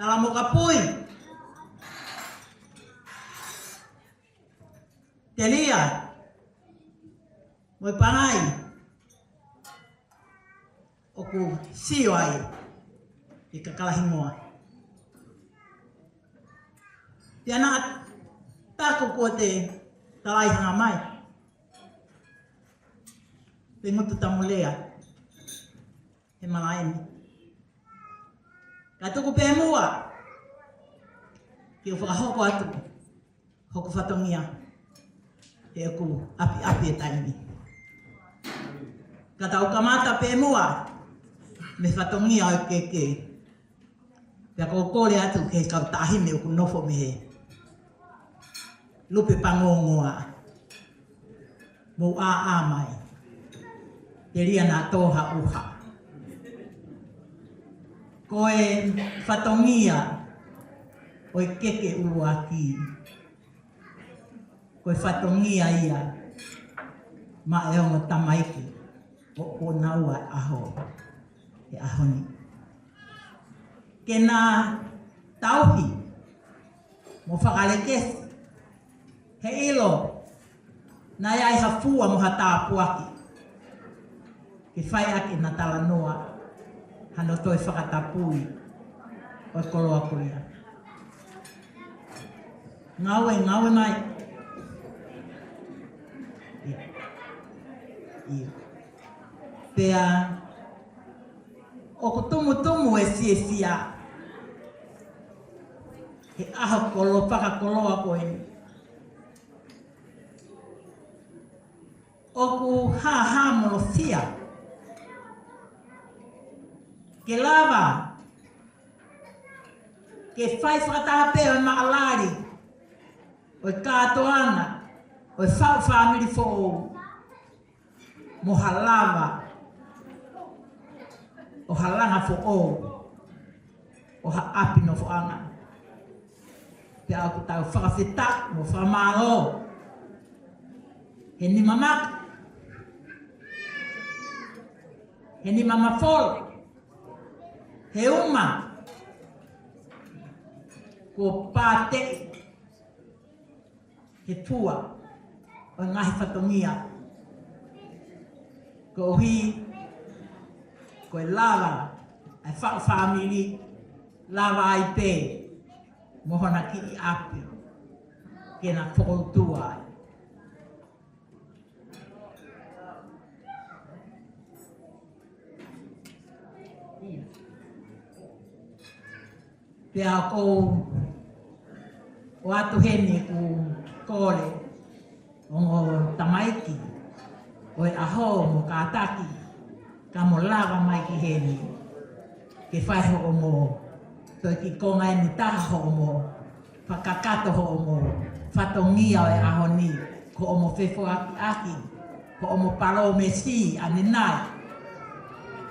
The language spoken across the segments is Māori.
Tala mo kapui. Telia. Mo'y pangay. Oku siyo ay. Ikakalahin mo. Tiyan at tako ko te talay hangamay. Pingot tutamulea. Himalayan. Kato ko pemua. Kio whakahoko atu. Hoko whatongia. Te aku api-api e taimi. Kata o kamata pemua. Me whatongia o keke. Pea ko kore atu ke kau tahime o ku nofo me he. Lupe pangongoa. Mo a mai. Te ria nā toha uha. Koe whatongia o keke urua ki. Koe whatongia ia ma e ongo tamaiki o naua aho. E ahoni. Ke nā tauhi mo whakalekesi. He ilo na iai hafua mo hatapuaki. Ke whai ake na tala noa, hano toi whakatapui o e koloa kuria. Ngawe mai. Ia. Pea, o ko tumu e sia. He aho whakakoloa koe. O ku ha mono fia. Ke lava, ke whai whakatape o maalari, o katoanga, o whau whamiri fo'o, mo halava, o halanga fo'o, o haapi no fo'anga. Te au ku tau whakawhita, mo whamaro, he ni mamak, he ni mamafol, he uma ko pate he pua o ngahi whatongia ko hi ko e lava ai whamiri lava ai pe mohona ki I api ke na whakoutua ai. Pea ko o atu hene ku kore o tamaiki o e aho mo kātaki ka mo lava mai ki hene ke whai ho mo toi ki konga e ni taha ho mo whakakato ho mo whatongia o e aho ni ko o mo whewho aki ko o mo paro me si ane nai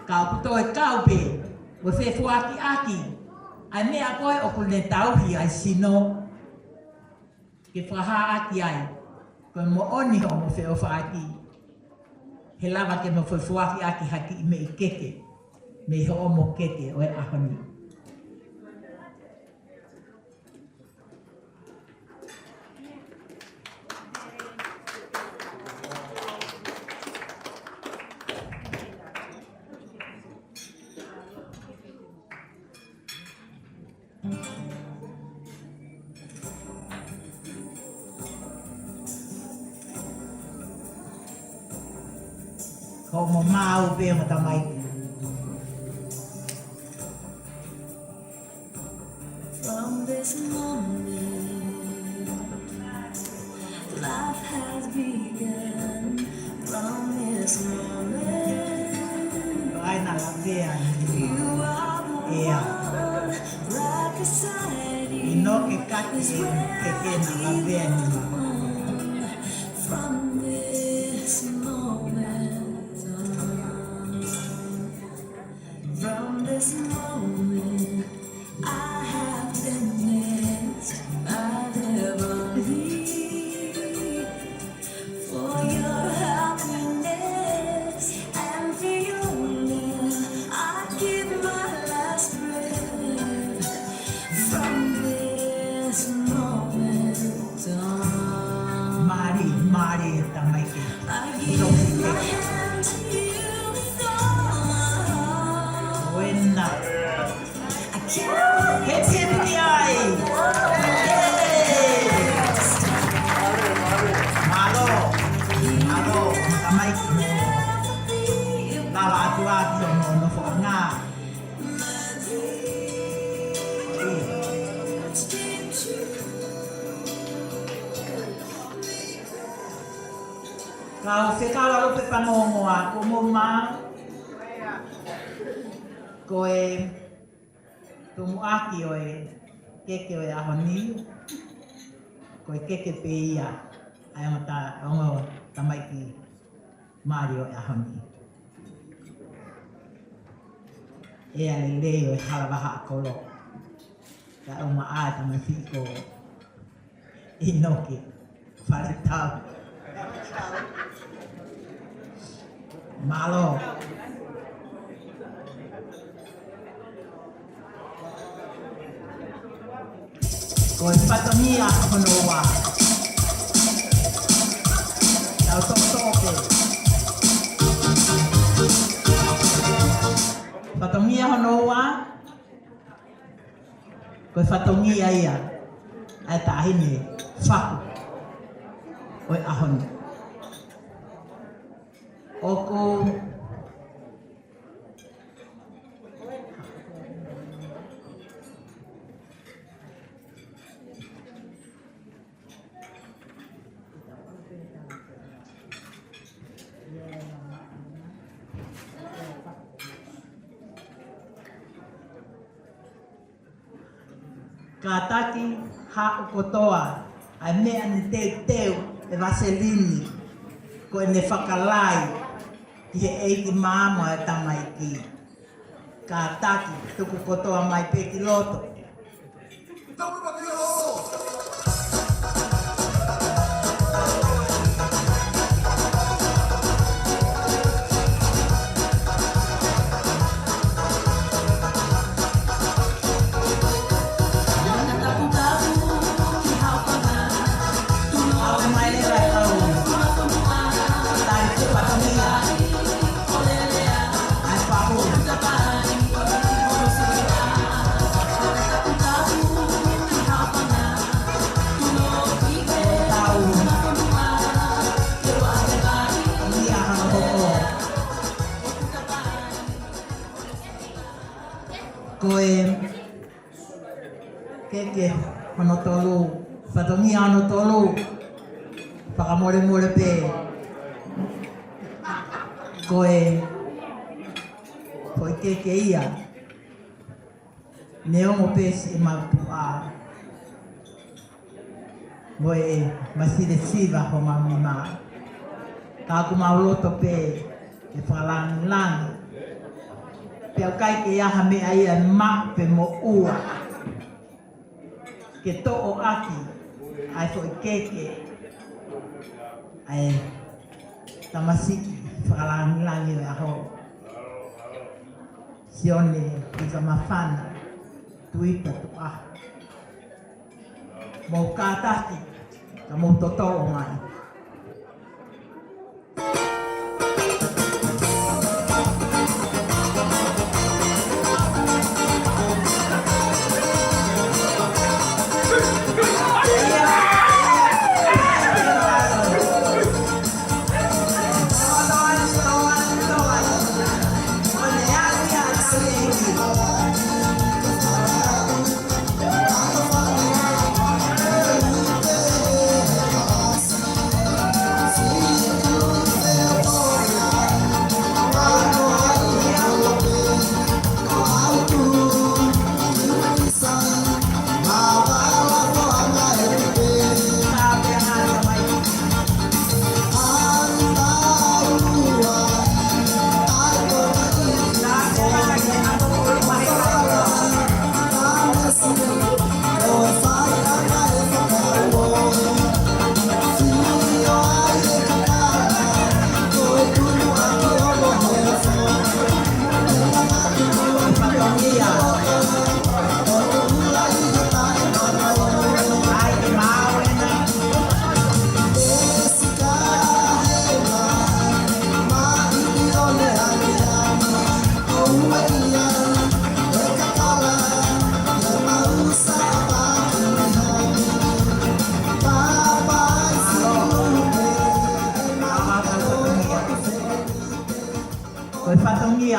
ka o puto e kaupe o whewho aki ai mea koe o kune tauhi ai sino ke whaha aki ai koe mo oni ho mo wheo whaaki he lava ke mo whewhuaki aki haki i me I keke me ho o mo keke o e ahoni. Ko mo mau pe mo tamai. From this moment, life has begun. From this moment, Ai na la vea. you are the Ea. one right beside you. Ino ke kaki ke na la vea ni ma. From this moment on, from this moment, I have been blessed by heavenly for your happiness and for your love. I give my last breath maari tamai ki. I give my hand to you with all my heart. Wena. I can't wait He pi ai. Malo. Malo tamai ki mo. Lava atu atu no fo nga. Kau se kau alu pe pangongo a ko mo ma ko e tumu aki o e keke o e ahoni ko e keke pe ia ai mata ongo tamai ki mari o e ahoni e ale leo e halawaha a kolo ka o ma a tamai ki ko inoki whare tau Malo. Ko patomia honoa. Tau toke. Patomia honoa. Ko patomia ia. Ai tahini faku. Oi ahon. Oko Kataki ha kotoa ai mea ni teu e vaselini ko ne whakalai i he eiki māma e tamai ki. Ka taki tuku kotoa mai peki loto. Koe keke hono tolu, whatongi ano tolu, whakamore more pe. Koe keke ia, ne ongo pesi e mautu a. Moe masire siva ho mamima. Ka kumauloto pe e whakalangi. Pea kai ke aha mea ia ma pe mo ua. Ke to o aki, ai fo i keke. Ai tamasiki, whakalangi o aho. Sione, i ka mawhana, tuita tu aha. Mau kātaki, ka mau toto o mai.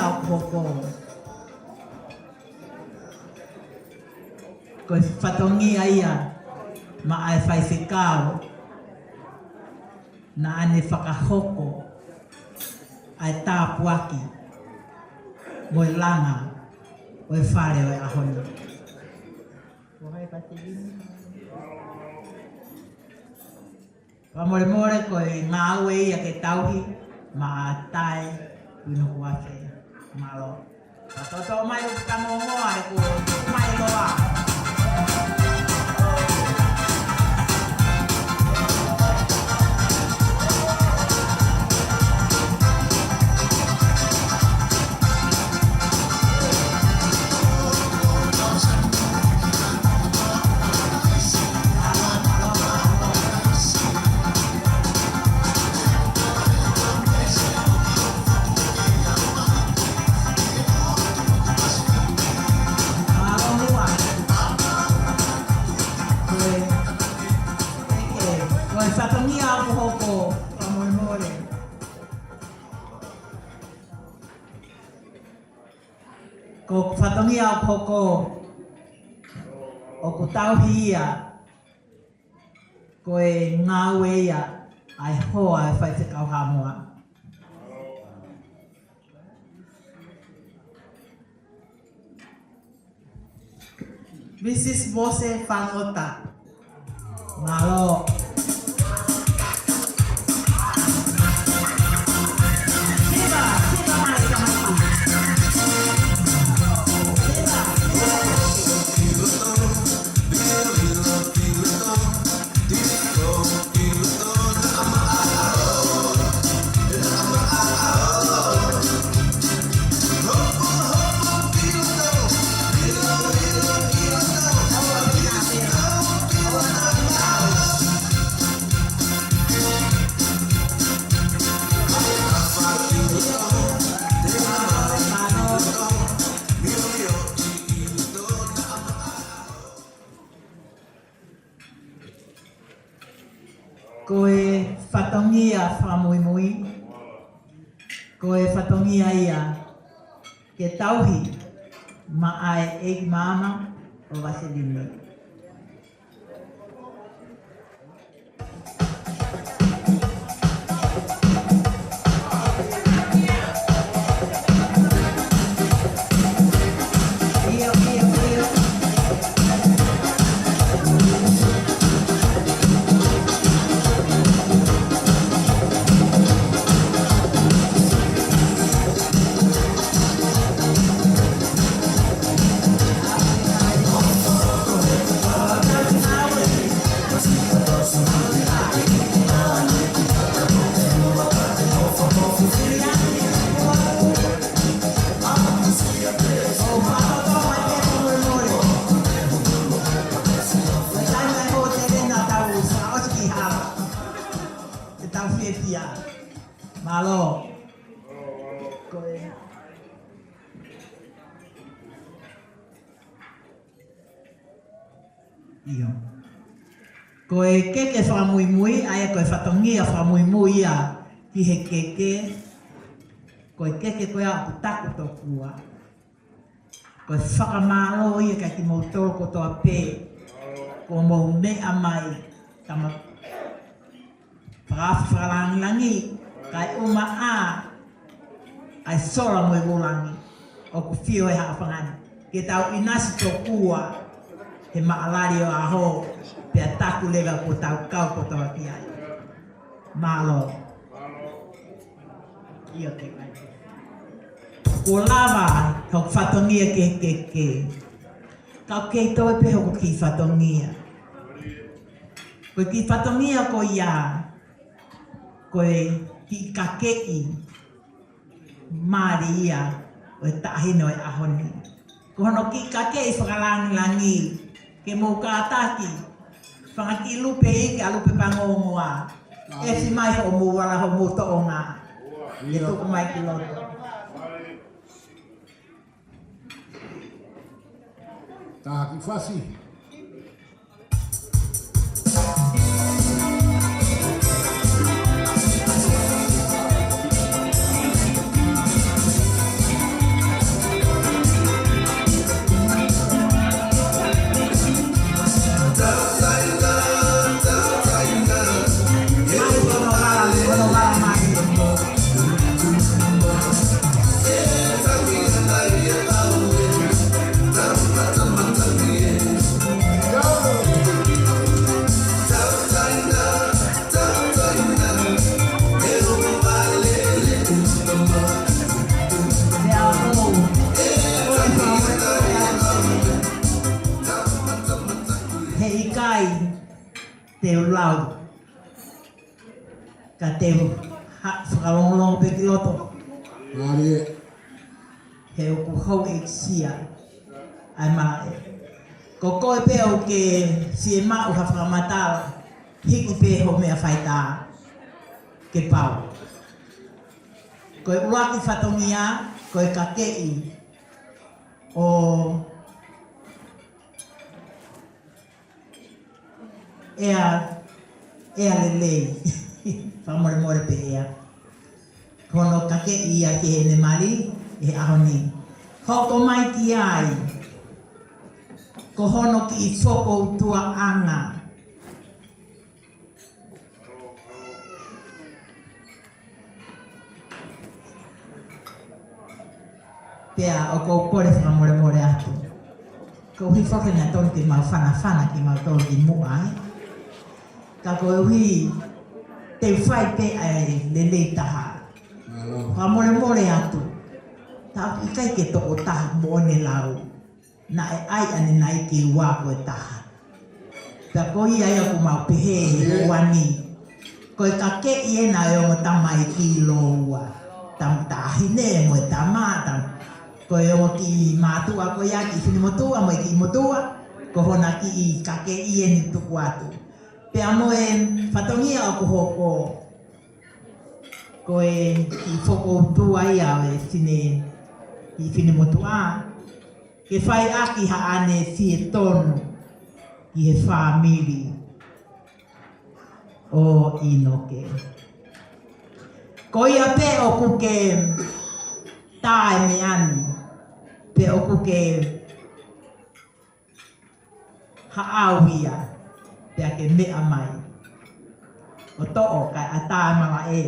o koko. Koe whatongia ia ma ai whaiwhikao na ane whakahoko ai tāpuaki mo i langa o e whare o e ahoni. Pamore more koe ngā ue ia ke tauhi ma a tae unu kuafe malo. Patoto mai o kangongoa e ko mai loa. Ko whatongia o koko o ko tauhi ia ko e ngā ue ia ai hoa e whai te kauhamoa. Mrs. Mose Whangota. Malo. Koe whatongia whamuimui, koe whatongia ia ke tauhi ma ai e mama o Vasilini. Malo. Iyo. Koe keke whamuimui, aia koe whatongia whamuimui ia ki he keke. Koe keke koe au kutaku tokua. Koe whakamalo ia kai ki mautoro kotoa pē. Ko mau mea mai tama whakalangilangi. Kai uma a ai sora mo e volangi o ku fio e hawhangani. Ke tau inasi tokua he maalari o aho pe ataku lega ko tau kau ko tau ki ai. Malo. Iyo te kai. Ko lava hau whatongia ke. Kau kei toi pe hoko ki whatongia. Ko ki whatongia ko ia. Koe ki kakei maari ia o e tahino e ahoni. Ko hono ki kakei whakalangilangi ke mou kātaki whangaki lupe ike a lupe pangongoa e si mai ho mou wala ho mou toonga e tuku mai ki loto. Tahaki whasi. te lau. Ka te whakalongolongo pe ki loto. Ngāre, He o ku hau e sia. Ai mae. Ko koe pe o ke si e mau ha whakamatala. Hiki pe ho mea whaita. Ke pau. Koe uaki whatongia, koe ka kei. O ea lelei. Whamore pe ea. Kono ka kei a ke hene mari, e ahoni. Hoko mai ki ai. Ko hono ki i soko utua anga. Pea o ko kore whakamore atu. Ko hui whakana tonu ki mau whana ki mau tonu ki mua. Ka ko hui te whai pe ai lelei taha. Whamore atu. Ta i kai ke toko taha mo ne lau. Na e ai ane nai ki wā koe taha. Pea ko i ai aku mau pehe i wani. Ko i ka ke i e na e o mo tamai ki loa. Tam tahine mo e tamata. Ko e o ki mātua ko ia ki whini motua, mo i ki motua, ko hona ki i kake i e ni tuku atu. Pea mo e whatongia o ko hoko, ko e ki whoko utua ia o e whini motua. Ke whai aki ha ane si e tonu ki he whamiri o Inoke. Ko ia pe o kuke tae me anu. Pe oku ke haawia pe ke mea mai. O to'o kai a tae manga e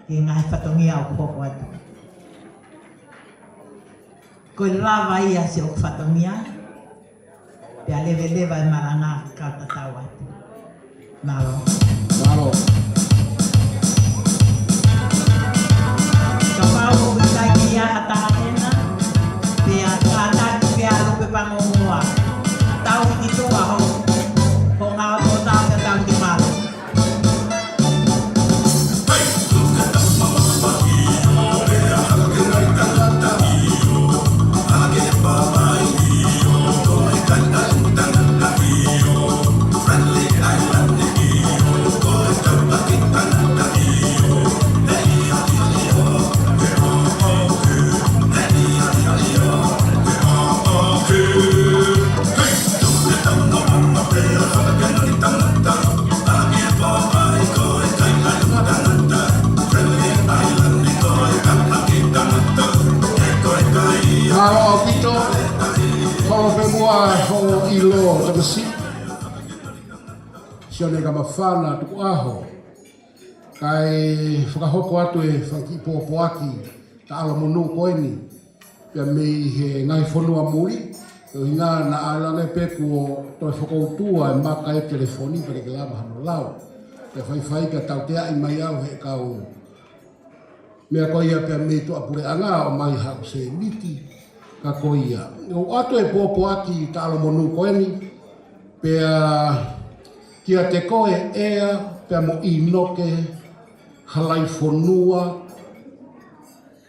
ke ngai whatongia o koko atu. Ko lava ia se o whatongia pe a lewe e maranga ka tatau atu. Malo. Malo. Ka pau o kai ki ia hataha ena. Pea kātaki pea lupe pangongoa. Tau ki tua ho. Ho ngā o tau ka tau ki malo. Ngāro au pito, whao whenua ho i lo tamasi. Sione ka mawhana tuku aho. Kai whakahoko atu e whaki pōpoaki ta ala monu koeni. Pia mei he ngai whanua muri. O hinga na alane peku o toi whakoutua e maka e telefoni pere ke lama hano lau. Pia whai ka tau tea i mai au he kau. Mea ko ia pia mei tu apure anga o mai hau se miti. Ka ko ia. O ato e pōpoaki ta ala monu koeni. Pea kia te koe ea pia mo Inoke halai whanua.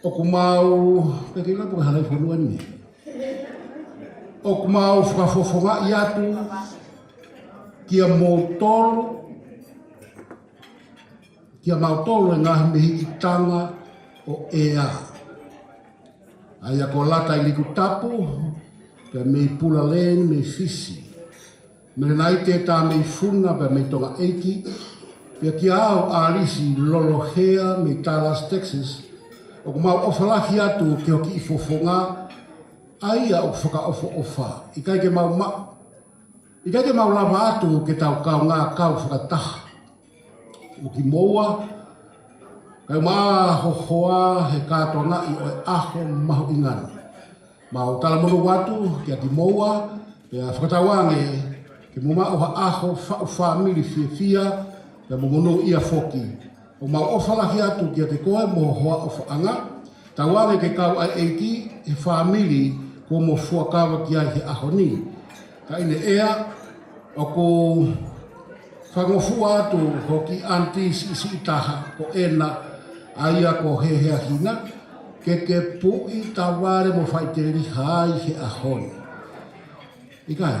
O kumau, pe ke lapu halai whanua ni. O kumau whakafofonga i atu. Kia mautolo. Kia mautolo e ngahi mehi i tanga o ea. Aia ko lata i liku tapu, pia mei pula leni, mei fisi. Mele nai te tā mei funga, pia mei tonga eiki, pia kia au alisi Lolohea, mei Dallas, Texas, o kumau ofalahi atu ke hoki i fofonga, aia o whaka ofa. I kai ke mau lava atu ke tau kau ngā kau whakataha. O ki moua, kai maa hohoa he kātoa ngai o e aho mahu ingana. Mau tala mono watu kia ki moua, pia whakatawange ke muma o ha aho whau whamiri fia, pia momono ia foki. O mau ofalahi atu kia te koe mo hoa o whaanga, tawange ke kau ai eiki he whamiri ko mo fuakawa ki ai he aho ni. Ka ine ea, o ko whangofua atu hoki anti si itaha ko ena aia ko hea hina ke pui taware mo whaiteri hai he ahoni. Ikai,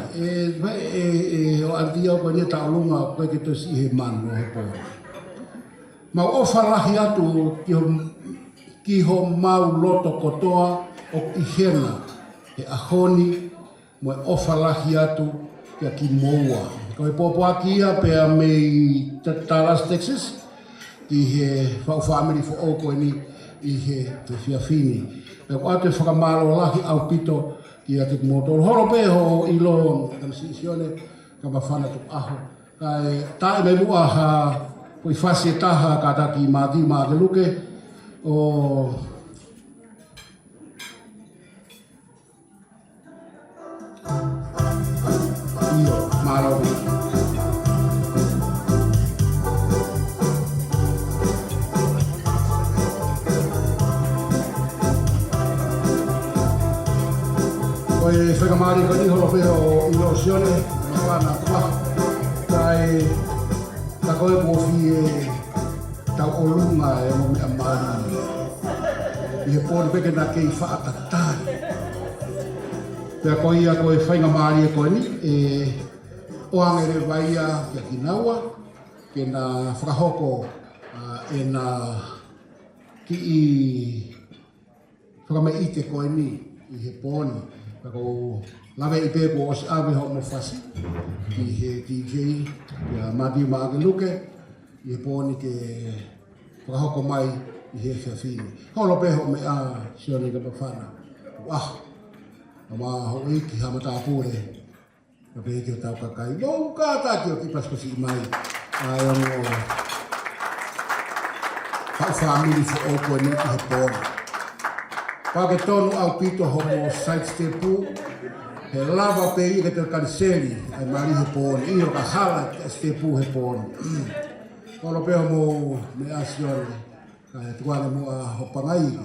o anti au koe ne taulunga koe ke tosi he manu he po. Ma o whalahi atu ki ho mau loto kotoa o ihena he ahoni mo o whalahi atu kia ki moua. Koe pōpua kia pēr mei Dallas, Texas, ki he whauwhamiri fo o koe ni i he te whiawhini. Pēr ko atu e whakamalo lahi au pito ki a te motoro. Horo pēho i lo kana sione ka mawhana tu aho. Kai tae me mua ha koi whasi e taha ka taki māti mā te luke o iyo mārawi. Koe whakamari ko ni holo wheo i lo sione, na whana kua. Kai ta koe mōwhi e tau o lunga e mo mea mari. I he pōri peke na kei whaatatari. Pea koe ia koe whainga mari e koe ni, e oangere waia kia kinaua, ke na whakahoko e na ki i whakame ite koe ni i he pōni. Ko lawe i pēpo o si awe ho mo whasi ki he DJ kia Madi Magaluke i he pōni ke whakahoko mai i he whiawhini. Holo pēho me a sione ka mawhana. Wah, a mā ho iki ha mata pūre ka pēke o tau kakai. Mou ka tāti o ki paskosi i mai. Ai ango hau whamiri fo o koe ni ki he pōni. Pake tonu au pito homo site stepu, he lava pe i ke te kariseri, ai mari he pōni, i o ka hala stepu he pōni. Kono peo mo me asione, ka he tuane mo a hopangai,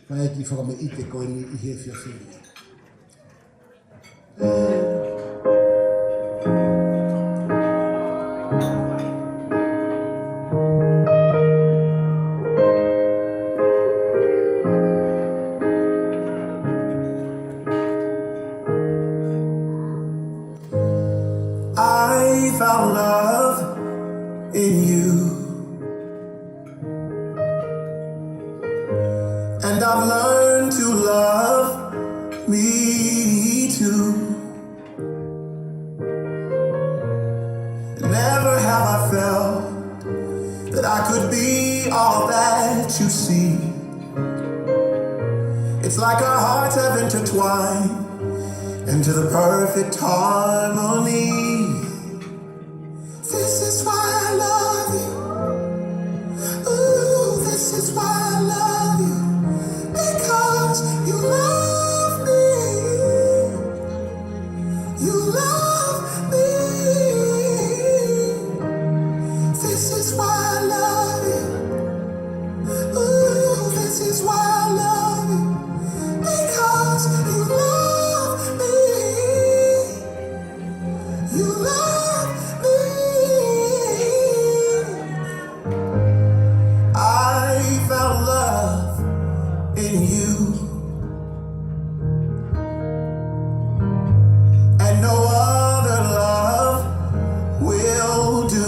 ka e ki whakame ite koe ni i he whiawhiri. I found love in you, and I've learned to love me too. Never have I felt that I could be all that you see. It's like our hearts have intertwined into the perfect harmony. This is why I love you. Ooh, this is why I love you. Because you love me. You love me. This is why I love you. Ooh, this is why I love you. Because you love me. You love me. I found love in you, and no other love will do.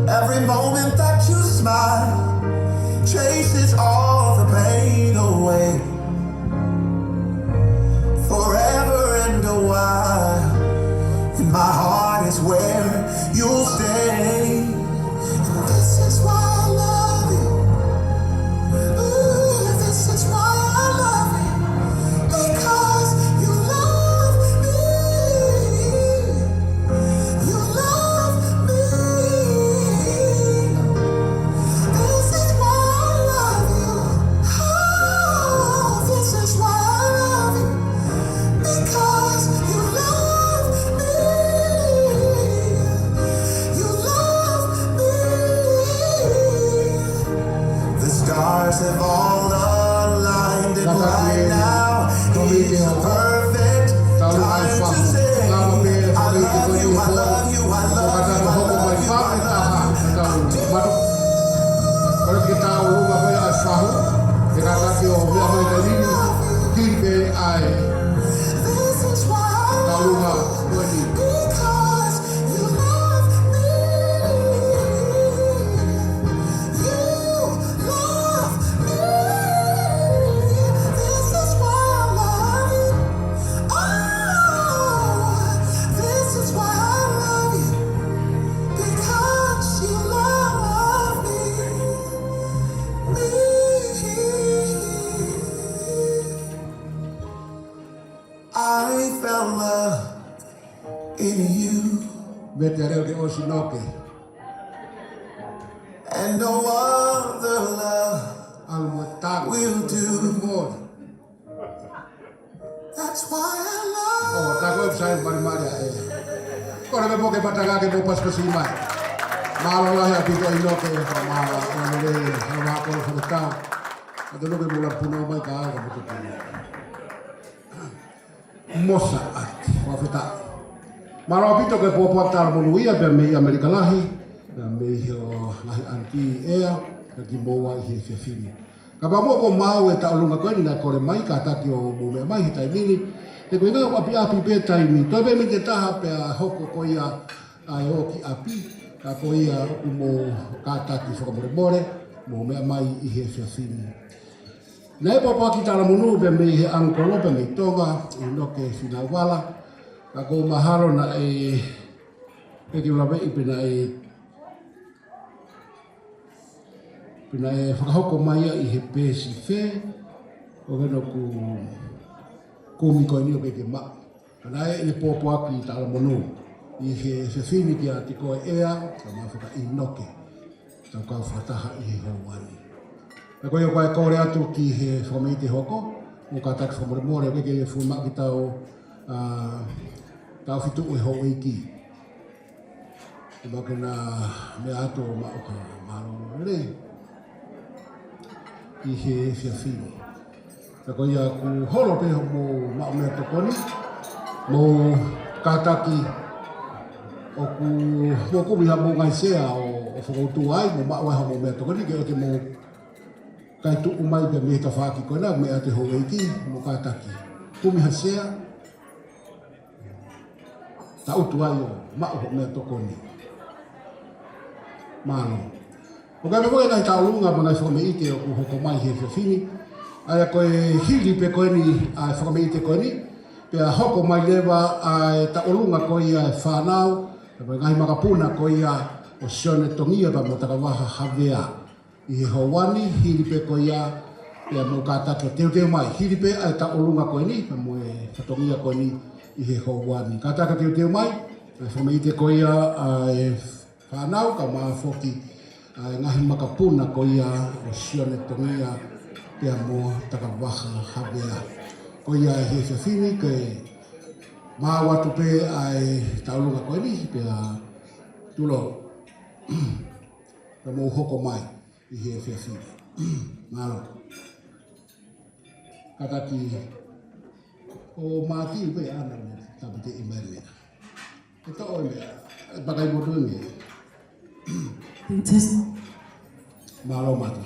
Every moment that you smile chases all the pain away. Forever and a while, and my heart is where you'll stay. And this is why I love you. Ooh, this is why I love you. Because you love me. You love me. This is why I love you. Oh, this is why I love you. Because you love me. You love ai This is why I taulunga love you. koe ni. Because you love me. You love me. This is why I love you. Oh, this is why I love you. Because you love me. I found love in you, Me te reo ke o sinoke. and no other love Alu mo taku. will do. Mori. That's why I love Oh, taku e psai mari mari a e. Kore me poke patanga ke mo pas pasi mai. Malo lahi a pito inoke. Mala o le hama kore kore tau. Ate loke mula puno mai ka aga puto puno. Mosa ati. Wafeta. Malo pito ke popo atar monu ia pe me Amerika lahi. Na me hio lahi anti ea. Ka ki moa i he fini. Ka pa mo ko mau e taulunga koe ni na kore mai ka taki o mume mai hi tai mini. Te koe ngā api api pe tai mi. Toi pe mi te taha pe a hoko koe ia ai o ki api. Ka koe ia umo ka taki whakamore more. Mo mea mai i he fini. Nei papa ki tala munu pe me he angkolo pe me tonga. I noke whina wala. Ka ko maharo na e ki ulawe i pena whakahoko mai i he pēsi whē, o weno ku kumi koe ni o ke ma. Kana e ne pōpō aki i tāla monu i he whiwhini ki a te koe ea, ka mā whaka i noke, tau kau whataha i he hauani. Na koe o koe kore atu ki he whakamei te hoko, o ka taki whamore more o ke whuma ki tau whitu o he hau i ki. E maka na me ato o ma o ka maro rei. I he whiawhini. Ka koe ia ku holo pe mo mao mea tokoni, mo kātaki o ku mo kumiha mo ngai sea o whakautu ai, mo mao ai mo mea tokoni, ke o te mo kai tu umai pe me ta whaki koe na, mea te hou eiki, mo kātaki. Kumiha sea, ta utu ai o mao mea tokoni. Malo. O kai me koe ngai taulunga mo ngai whakameite o ku hoko mai he whiawhini. Ai a koe hili pe koe ni ai whakameite koe ni. Pe a hoko mai lewa ai taulunga koe ia e whanau. Pe ngai makapuna koe ia o sione tongia pa mo takawaha hawea. I he hauani hili pe koe ia pe a mo kātaki o teo teo mai. Hili pe ai taulunga koe ni. Pe mo e whatongia koe ni i he hauani. Kātaki o teo teo mai. Ai whakameite koe ia ai whanau ka maa whoki. Ngahi makapuna ko ia o sione tongia pia mo takawaha hawea. Ko ia he whiawhini ke maa watu pe ai taulunga koe ni pia tulo pia mo hoko mai i he whiawhini. Malo. Kataki o māti pe ana me tapite i mene. E to o mea, bakai motu mea. Test. Malo mata.